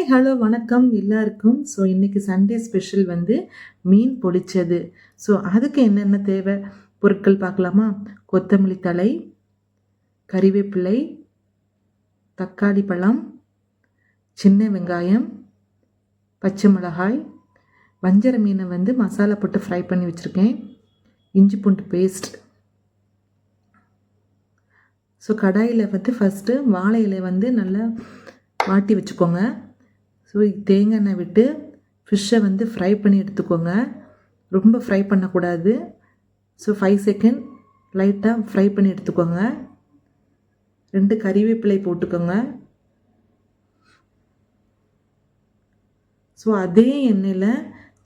Hi hello வணக்கம் எல்லாருக்கும். So இன்றைக்கி சண்டே ஸ்பெஷல் வந்து மீன் பொரிச்சது. ஸோ அதுக்கு என்னென்ன தேவை பொருட்கள் பார்க்கலாமா? கொத்தமல்லி தழை, கறிவேப்பிலை, தக்காளி பழம், சின்ன வெங்காயம், பச்சை மிளகாய், வஞ்சர மீனை வந்து மசாலா போட்டு ஃப்ரை பண்ணி வச்சுருக்கேன், இஞ்சி பூண்டு பேஸ்ட். ஸோ கடாயில் வந்து ஃபஸ்ட்டு வாழை இலை வந்து நல்லா வாட்டி வச்சுக்கோங்க. ஸோ தேங்காய் எண்ணெய் விட்டு ஃபிஷ்ஷை வந்து ஃப்ரை பண்ணி எடுத்துக்கோங்க. ரொம்ப ஃப்ரை பண்ணக்கூடாது. ஸோ 5 செகண்ட் லைட்டாக ஃப்ரை பண்ணி எடுத்துக்கோங்க. 2 கறிவேப்பிலை போட்டுக்கோங்க. ஸோ அதே எண்ணெயில்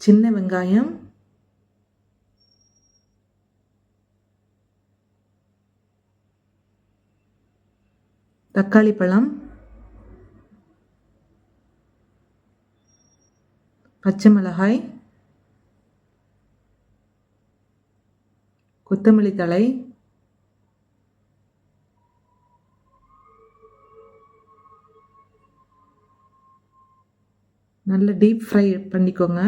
சின்ன வெங்காயம், தக்காளி பழம், பச்சை மிளகாய், கொத்தமல்லி தழை, நல்ல டீப் ஃப்ரை பண்ணிக்கோங்க.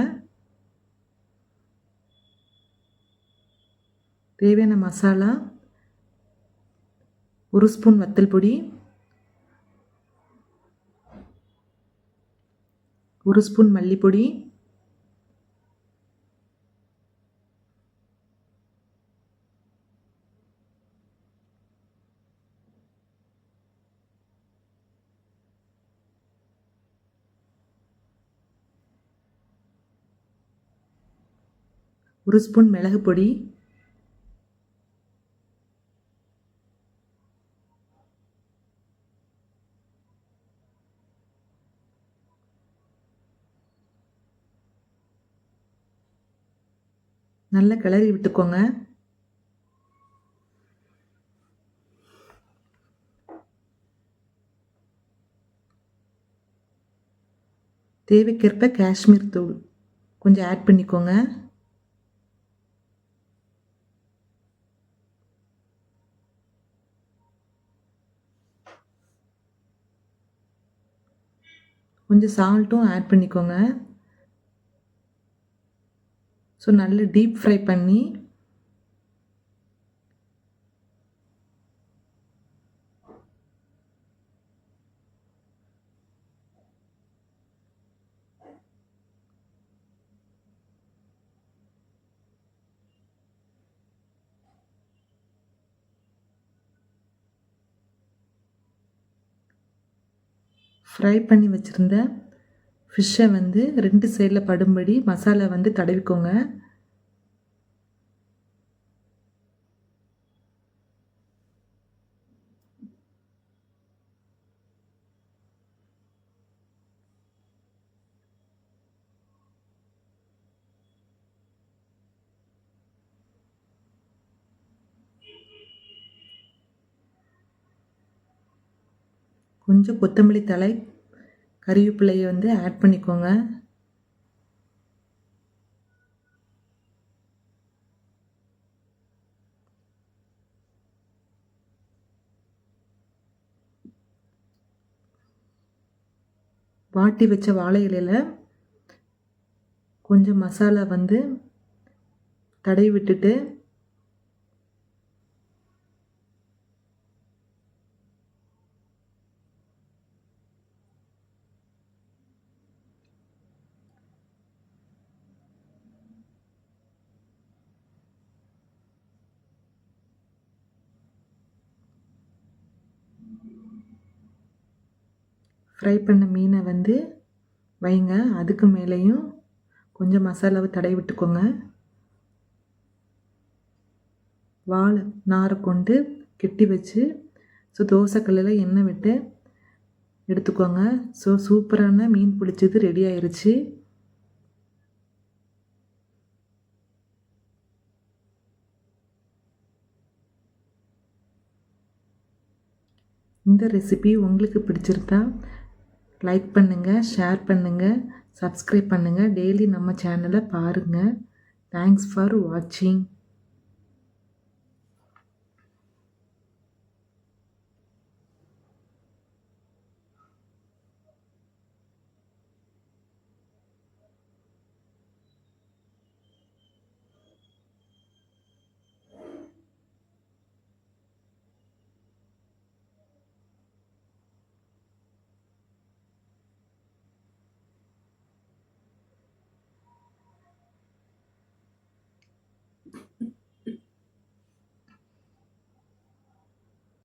தேவையான மசாலா 1 ஸ்பூன் வத்தல் பொடி, 1 ஸ்பூன் மல்லிப்பொடி, 1 ஸ்பூன் மிளகு பொடி, நல்லா கிளறி விட்டுக்கோங்க. தேவைக்கேற்ப காஷ்மீர் தூள் கொஞ்சம் ஆட் பண்ணிக்கோங்க. கொஞ்சம் சால்ட்டும் ஆட் பண்ணிக்கோங்க. ஸோ நல்ல டீப் ஃப்ரை பண்ணி வச்சுருந்த ஃபிஷ்ஷை வந்து 2 சைடில் படும்படி மசாலா வந்து தடவிக்கோங்க. கொஞ்சம் கொத்தமல்லி தழை, கறிவேப்பிலையை வந்து ஆட் பண்ணிக்கோங்க. வாட்டி வச்ச வாழை இலையில் கொஞ்சம் மசாலா வந்து தடவி விட்டுட்டு ஃப்ரை பண்ண மீனை வந்து வைங்க. அதுக்கு மேலேயும் கொஞ்சம் மசாலாவை தடவி விட்டுக்கோங்க. வாழை நாரை கொண்டு கெட்டி வச்சு ஸோ தோசைக்கல்லில் எண்ணெய் விட்டு எடுத்துக்கோங்க. ஸோ சூப்பரான மீன் பொரிச்சது ரெடி ஆயிருச்சு. இந்த ரெசிபி உங்களுக்கு பிடிச்சிருந்தா லைக் பண்ணுங்கள், ஷேர் பண்ணுங்கள், சப்ஸ்கிரைப் பண்ணுங்கள். டெய்லி நம்ம சேனலை பாருங்கள். தேங்க்ஸ் ஃபார் வாட்சிங்.